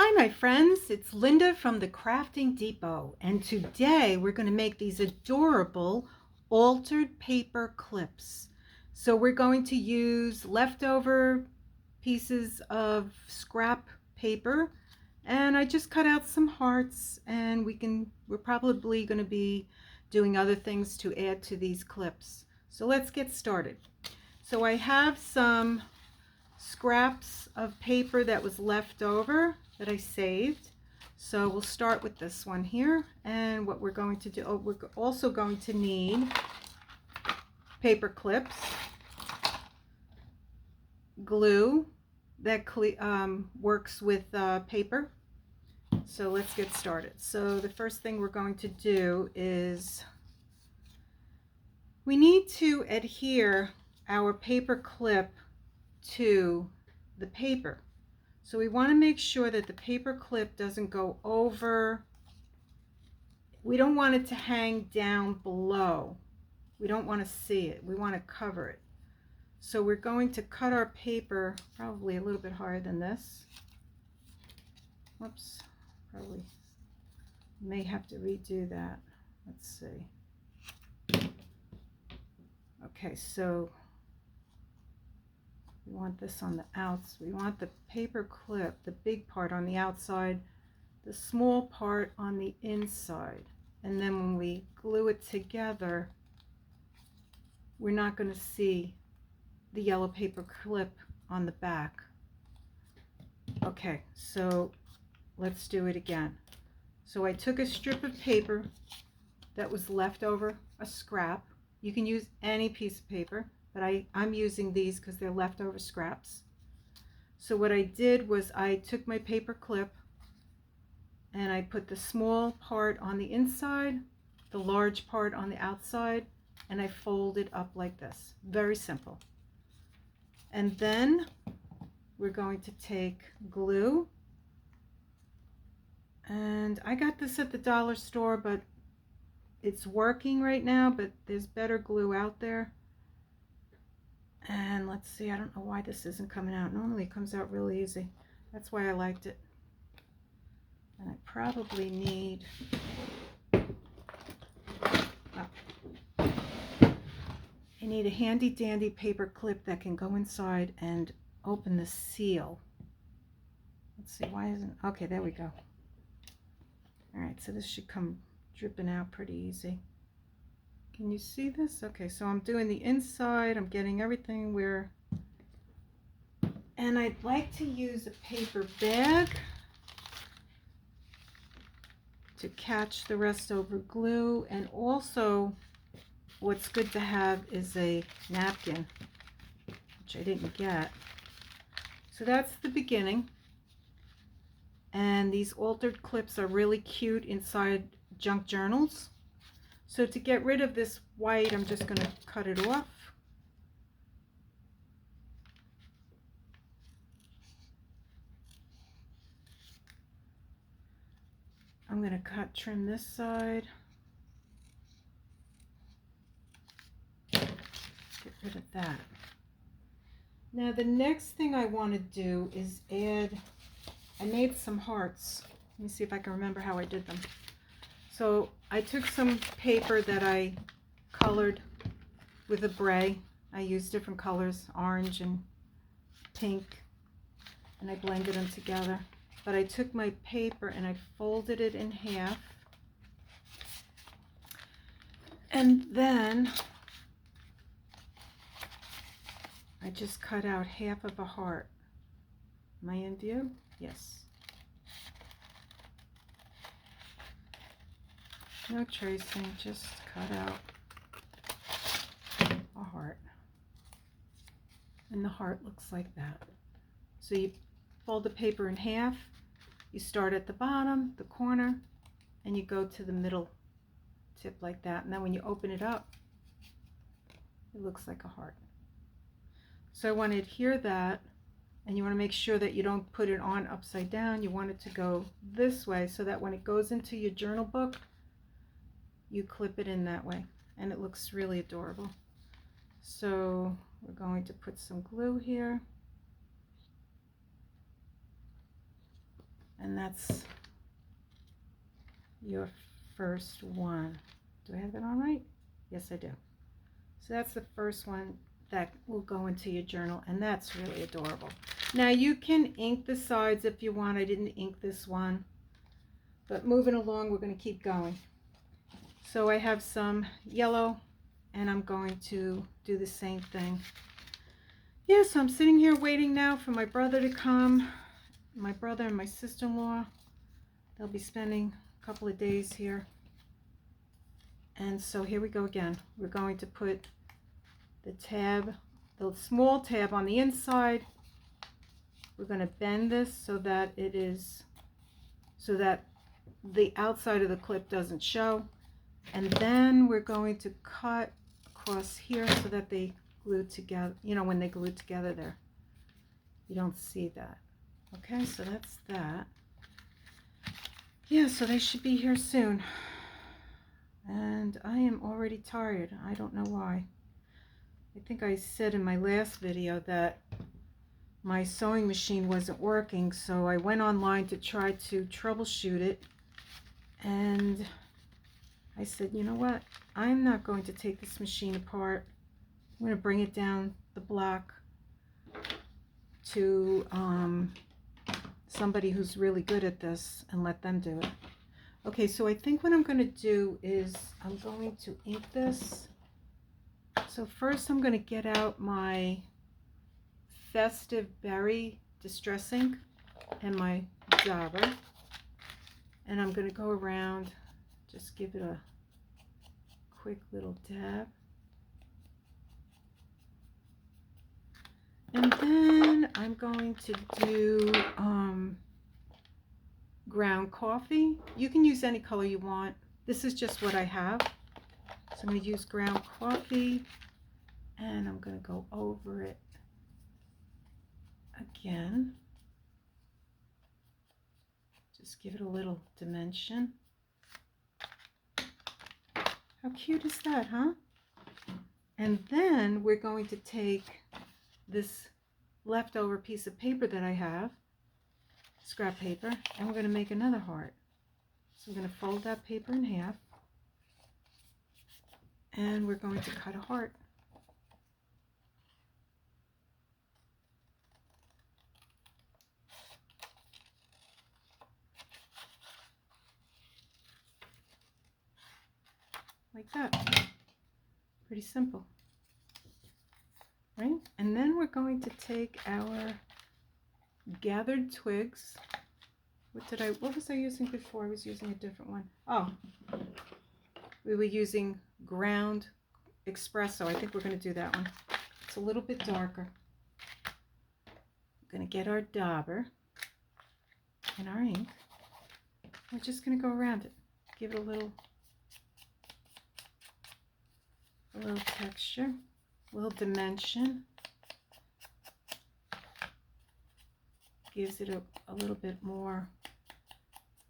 Hi my friends, it's Linda from the Crafting Depot, and today we're going to make these adorable altered paper clips. So we're going to use leftover pieces of scrap paper, and I just cut out some hearts, and we're probably going to be doing other things to add to these clips. So let's get started. So I have some scraps of paper that was left over that I saved. So we'll start with this one here, and what we're going to do, we're also going to need paper clips, glue that works with paper. So let's get started. So the first thing we're going to do is we need to adhere our paper clip to the paper. So we want to make sure that the paper clip doesn't go over. We don't want it to hang down below. We don't want to see it. We want to cover it. So we're going to cut our paper probably a little bit higher than this. Whoops, probably may have to redo that. Let's see. Okay, so we want this on the outs. We want the paper clip, the big part on the outside, the small part on the inside. And then when we glue it together, we're not going to see the yellow paper clip on the back. Okay, so let's do it again. So I took a strip of paper that was left over, a scrap. You can use any piece of paper, but I'm using these because they're leftover scraps. So what I did was I took my paper clip and I put the small part on the inside, the large part on the outside, and I fold it up like this. Very simple. And then we're going to take glue, and I got this at the dollar store, but it's working right now, but there's better glue out there. And let's see, I don't know why this isn't coming out. Normally it comes out really easy. That's why I liked it. And I probably need, I need a handy dandy paper clip that can go inside and open the seal. Let's see, why isn't, okay, there we go. All right, so this should come dripping out pretty easy. Can you see this? Okay, so I'm doing the inside, I'm getting everything where, and I'd like to use a paper bag to catch the rest over glue, and also what's good to have is a napkin, which I didn't get. So that's the beginning, and these altered clips are really cute inside junk journals. So to get rid of this white, I'm just going to cut it off. I'm going to trim this side. Get rid of that. Now the next thing I want to do is add, I made some hearts. Let me see if I can remember how I did them. So I took some paper that I colored with a bray. I used different colors, orange and pink, and I blended them together. But I took my paper and I folded it in half, and then I just cut out half of a heart. Am I in view? Yes. No tracing, just cut out a heart. And the heart looks like that. So you fold the paper in half, you start at the bottom, the corner, and you go to the middle tip like that. And then when you open it up, it looks like a heart. So I want to adhere that, and you want to make sure that you don't put it on upside down. You want it to go this way so that when it goes into your journal book, you clip it in that way, and it looks really adorable. So we're going to put some glue here, And that's your first one. Do I have that on right? Yes, I do. So that's the first one that will go into your journal, and that's really adorable. Now you can ink the sides if you want. I didn't ink this one, but moving along, we're going to keep going. So I have some yellow, and I'm going to do the same thing. Yeah, so I'm sitting here waiting now for my brother to come. My brother and my sister-in-law, they'll be spending a couple of days here. And so here we go again. We're going to put the tab, the small tab on the inside. We're going to bend this so that it is, so that the outside of the clip doesn't show. And then we're going to cut across here so that they glue together. You know, when they glue together there, you don't see that. Okay, so that's that. Yeah, so they should be here soon. And I am already tired. I don't know why. I think I said in my last video that my sewing machine wasn't working, so I went online to try to troubleshoot it, and I said, you know what, I'm not going to take this machine apart. I'm going to bring it down the block to somebody who's really good at this and let them do it. Okay, so I think what I'm going to do is I'm going to ink this. So first I'm going to get out my Festive Berry Distress ink and my dauber, and I'm going to go around, just give it a quick little dab, and then I'm going to do ground coffee. You can use any color you want. This is just what I have, so I'm going to use ground coffee, and I'm going to go over it again. Just give it a little dimension. How cute is that, huh? And then we're going to take this leftover piece of paper that I have, scrap paper, and we're going to make another heart. So we're going to fold that paper in half, and we're going to cut a heart. Like that. Pretty simple, right? And then we're going to take our gathered twigs. What was I using before? I was using a different one. Oh, we were using ground espresso. I think we're going to do that one. It's a little bit darker. We're going to get our dauber and our ink. We're just going to go around it. Give it a little texture, a little dimension. Gives it a little bit more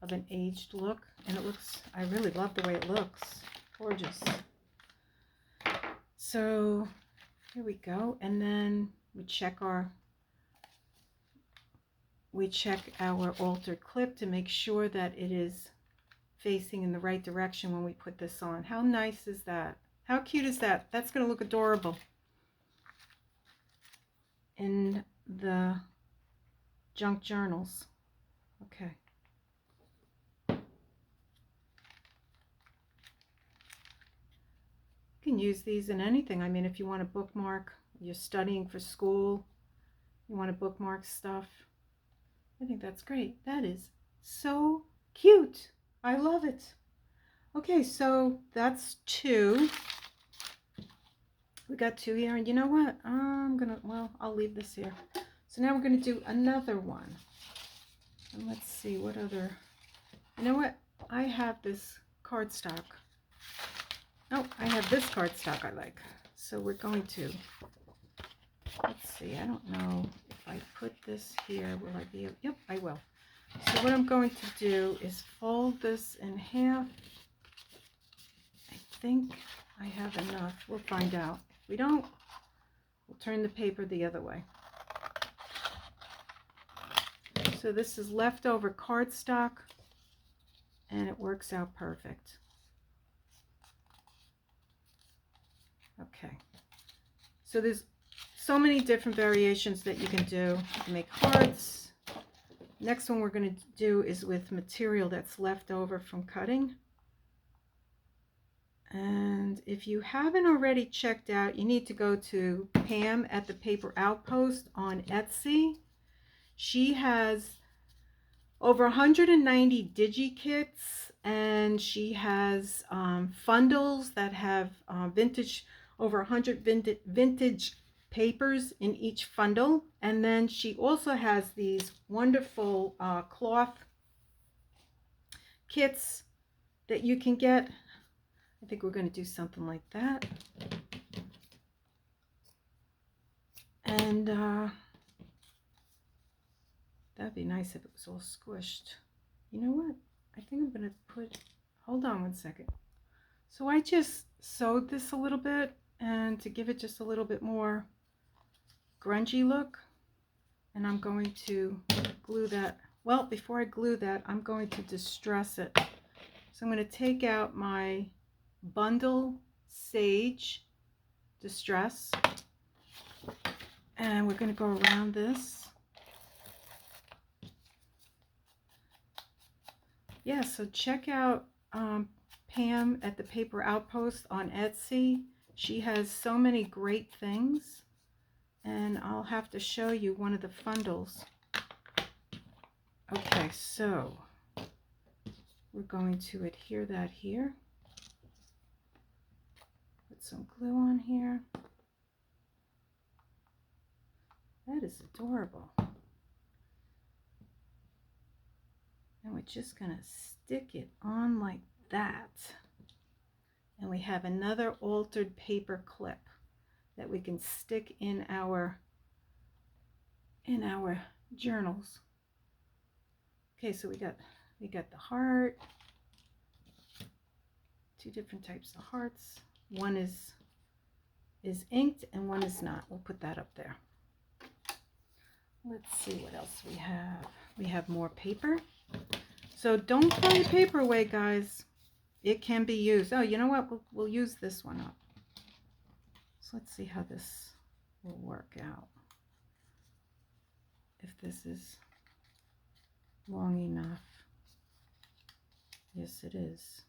of an aged look, and it looks, I really love the way it looks. Gorgeous. So here we go, and then we check our altered clip to make sure that it is facing in the right direction when we put this on. How nice is that? How cute is that? That's going to look adorable in the junk journals. Okay. You can use these in anything. I mean, if you want to bookmark, you're studying for school, you want to bookmark stuff. I think that's great. That is so cute. I love it. Okay, so that's two. We got two here, and you know what? I'll leave this here. So now we're going to do another one. And let's see what other, you know what? I have this cardstock. Oh, I have this cardstock I like. So we're going to, let's see, I don't know if I put this here, will I be able, yep, I will. So what I'm going to do is fold this in half. I think I have enough. We'll find out. If we don't, we'll turn the paper the other way. So this is leftover cardstock, and it works out perfect. Okay, so there's so many different variations that you can do. You can make hearts. Next one we're going to do is with material that's left over from cutting. And if you haven't already checked out, you need to go to Pam at the Paper Outpost on Etsy. She has over 190 digi-kits, and she has fundals that have over 100 vintage papers in each fundal. And then she also has these wonderful cloth kits that you can get. I think we're going to do something like that. And that'd be nice if it was all squished. You know what? I think I'm going to put, hold on one second. So I just sewed this a little bit, and to give it just a little bit more grungy look, and I'm going to glue that. Well, before I glue that, I'm going to distress it. So I'm going to take out my Bundle Sage Distress, and we're going to go around this. Yeah, so check out Pam at the Paper Outpost on Etsy. She has so many great things, and I'll have to show you one of the fundals. Okay, so we're going to adhere that here. Put some glue on here. That is adorable. And we're just going to stick it on like that. And we have another altered paper clip that we can stick in our journals. Okay, so we got the heart, two different types of hearts. One is inked and one is not. We'll put that up there. Let's see what else we have. We have more paper. So don't throw your paper away, guys. It can be used. Oh, you know what? We'll use this one up. So let's see how this will work out. If this is long enough. Yes, it is.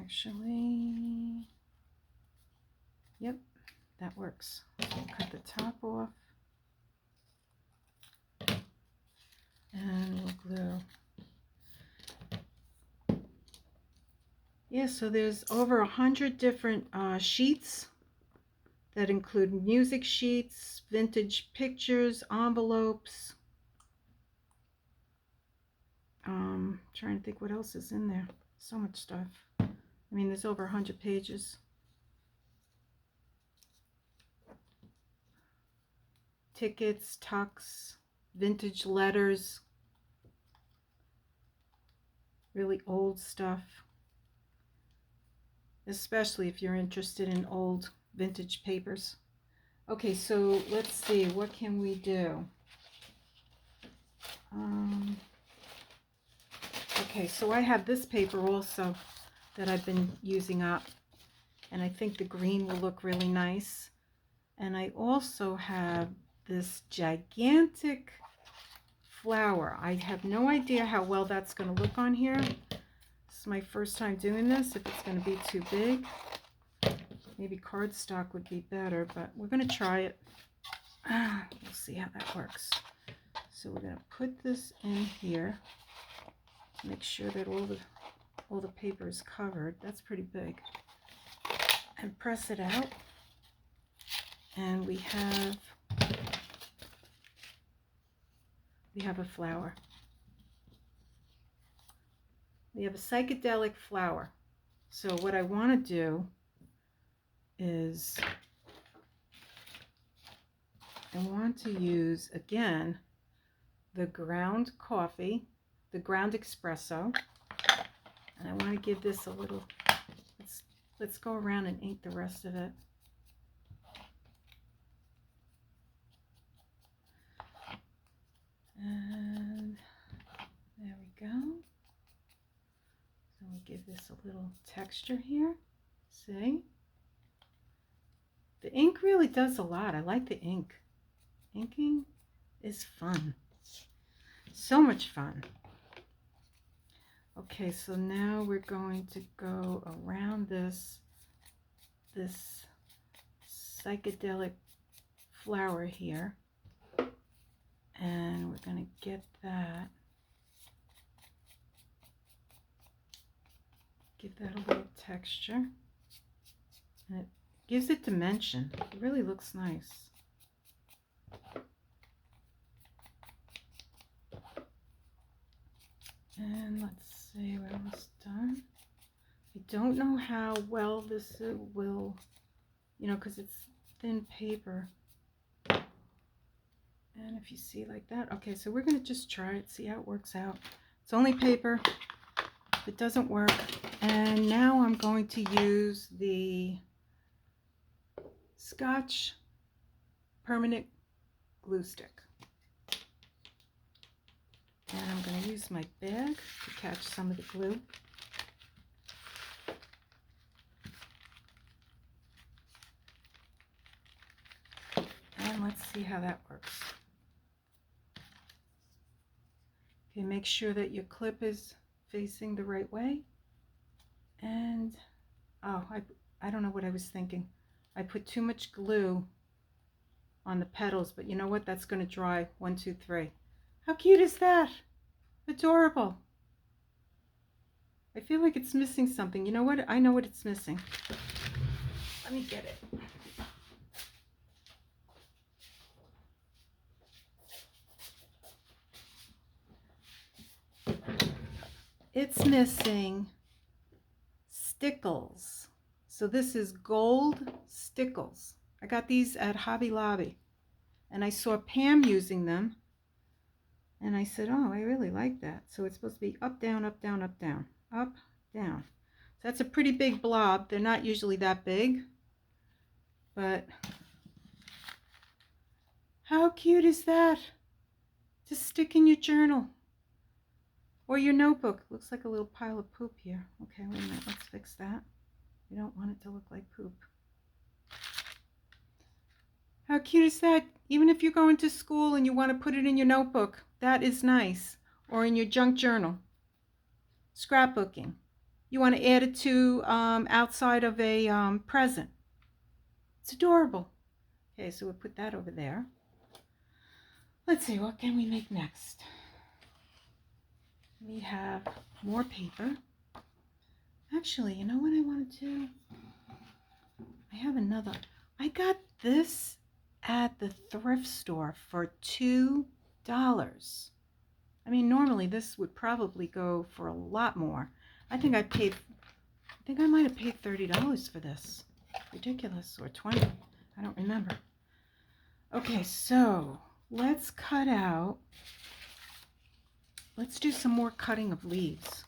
Actually, yep, that works. So we'll cut the top off. And we'll glue. Yeah, so there's over 100 different sheets that include music sheets, vintage pictures, envelopes. Trying to think what else is in there. So much stuff. I mean, there's over 100 pages. Tickets, tucks, vintage letters, really old stuff. Especially if you're interested in old vintage papers. Okay, so let's see, what can we do? Okay, so I have this paper also that I've been using up, and I think the green will look really nice. And I also have this gigantic flower. I have no idea how well that's going to look on here. This is my first time doing this, if it's going to be too big. Maybe cardstock would be better, but we're going to try it. We'll see how that works. So we're going to put this in here. Make sure that all the paper is covered. That's pretty big. And press it out. And we have a flower. We have a psychedelic flower. So what I want to do is I want to use, again, the ground coffee, the ground espresso, and I want to give this a little, let's go around and ink the rest of it. this a little texture here. See? The ink really does a lot. I like the ink. Inking is fun. So much fun. Okay, so now we're going to go around this psychedelic flower here. And we're going to get that. Give that a little texture. And it gives it dimension. It really looks nice. And let's see, we're almost done. I don't know how well this will, you know, because it's thin paper. And if you see like that, okay, so we're going to just try it, see how it works out. It's only paper. If it doesn't work. And now I'm going to use the Scotch permanent glue stick. And I'm going to use my bag to catch some of the glue. And let's see how that works. Okay, make sure that your clip is facing the right way. And, oh, I don't know what I was thinking. I put too much glue on the petals, but you know what? That's going to dry. 1, 2, 3. How cute is that? Adorable. I feel like it's missing something. You know what? I know what it's missing. Let me get it. It's missing stickles. So this is gold stickles. I got these at Hobby Lobby. And I saw Pam using them. And I said, oh, I really like that. So it's supposed to be up, down, up, down, up, down, up, down. So that's a pretty big blob. They're not usually that big. But how cute is that? To stick in your journal. Or your notebook. Looks like a little pile of poop here. Okay, wait a minute. Let's fix that. You don't want it to look like poop. How cute is that? Even if you're going to school and you want to put it in your notebook, that is nice. Or in your junk journal. Scrapbooking. You want to add it to outside of a present. It's adorable. Okay, so we'll put that over there. Let's see, what can we make next? We have more paper. Actually, you know what I want to do? I have another. I got this at the thrift store for $2. I mean, normally this would probably go for a lot more. I think I might have paid $30 for this. Ridiculous. Or 20. I don't remember. Okay, so let's cut out. Let's do some more cutting of leaves.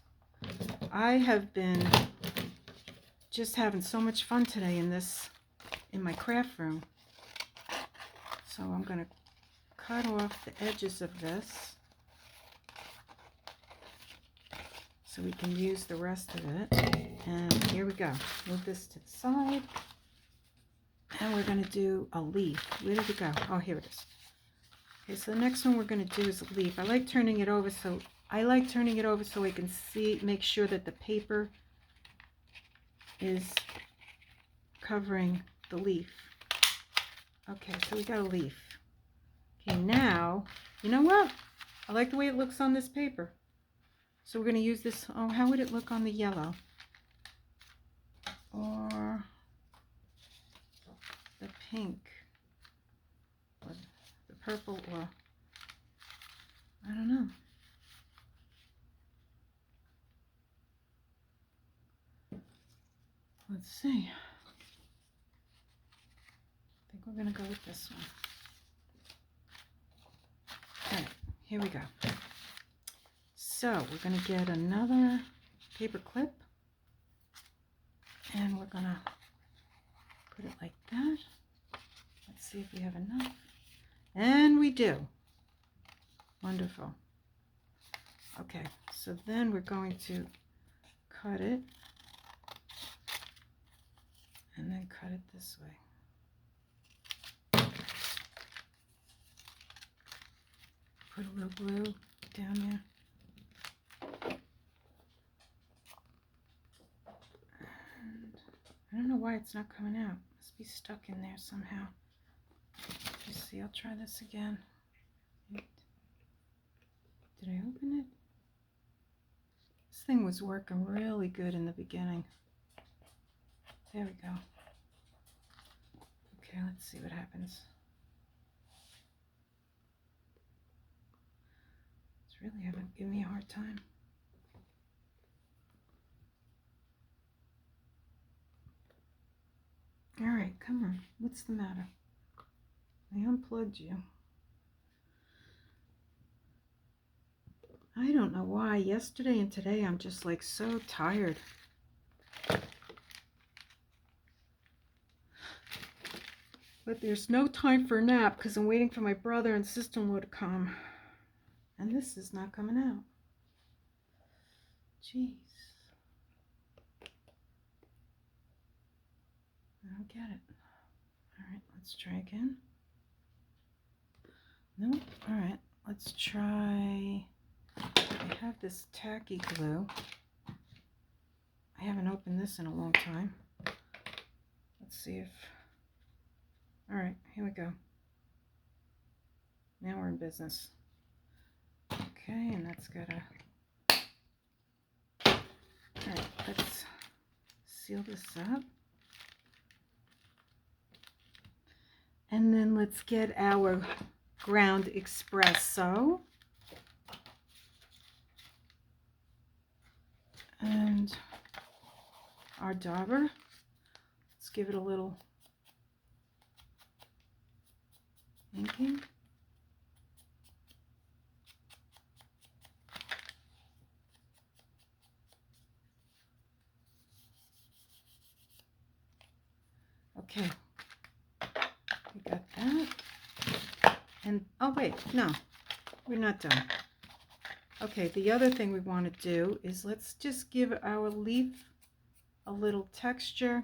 I have been just having so much fun today in my craft room. So I'm going to cut off the edges of this so we can use the rest of it. And here we go. Move this to the side. And we're going to do a leaf. Where did it go? Oh, here it is. Okay, so the next one we're going to do is a leaf. I like turning it over so I can see, make sure that the paper is covering the leaf. Okay, so we got a leaf. Okay, now, you know what? I like the way it looks on this paper. So we're going to use this. Oh, how would it look on the yellow? Or the pink? Or the purple? Or I don't know. Let's see. I think we're going to go with this one. All right, here we go. So we're going to get another paper clip. And we're going to put it like that. Let's see if we have enough. And we do. Wonderful. Okay, so then we're going to cut it and then cut it this way. Put a little glue down there. And I don't know why it's not coming out. It must be stuck in there somehow. Let's see, I'll try this again. Did I open it? This thing was working really good in the beginning. There we go. Okay, let's see what happens. It's really giving me a hard time. All right, come on. What's the matter? I unplugged you. I don't know why. Yesterday and today I'm just like so tired. But there's no time for a nap because I'm waiting for my brother and sister-in-law to come. And this is not coming out. Jeez. I don't get it. All right, let's try again. Nope. All right, let's try. I have this tacky glue. I haven't opened this in a long time. Let's see if... All right, here we go. Now we're in business. Okay, and that's gotta... All right, let's seal this up. And then let's get our ground espresso. And our dauber. Let's give it a little inking. Okay, we got that. And oh wait, no, we're not done. Okay, the other thing we want to do is let's just give our leaf a little texture.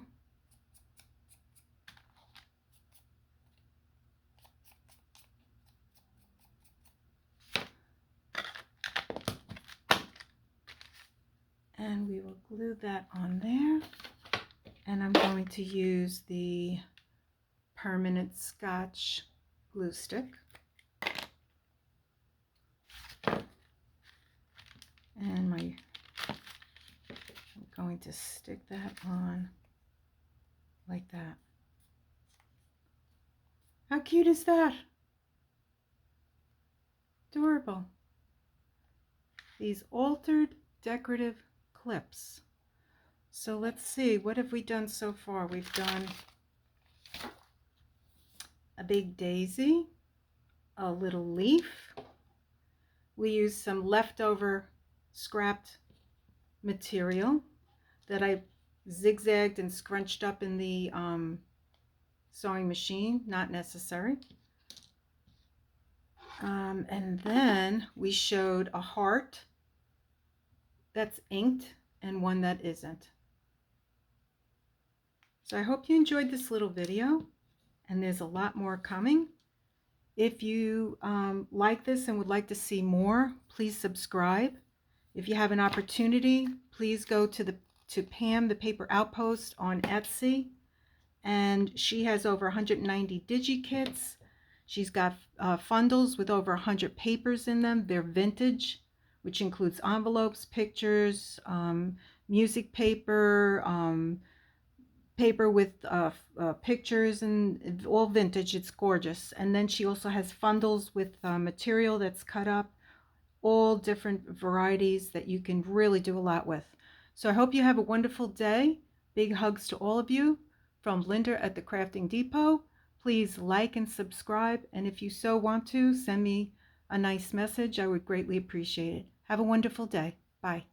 And we will glue that on there. And I'm going to use the permanent Scotch glue stick. And I'm going to stick that on like that. How cute is that? Adorable. These altered decorative clips. So let's see, what have we done so far? We've done a big daisy, a little leaf. We used some leftover scrapped material that I zigzagged and scrunched up in the sewing machine, not necessary. And then we showed a heart that's inked and one that isn't. So I hope you enjoyed this little video, and there's a lot more coming. If you like this and would like to see more, please subscribe. If you have an opportunity, please go to Pam, the Paper Outpost on Etsy, and she has over 190 digi-kits. She's got fundles with over 100 papers in them. They're vintage, which includes envelopes, pictures, music paper, paper with pictures, and all vintage. It's gorgeous. And then she also has fundles with material that's cut up, all different varieties that you can really do a lot with. So I hope you have a wonderful day. Big hugs to all of you from Linda at the Crafting Depot. Please like and subscribe, and if you so want to, send me a nice message. I would greatly appreciate it. Have a wonderful day. Bye.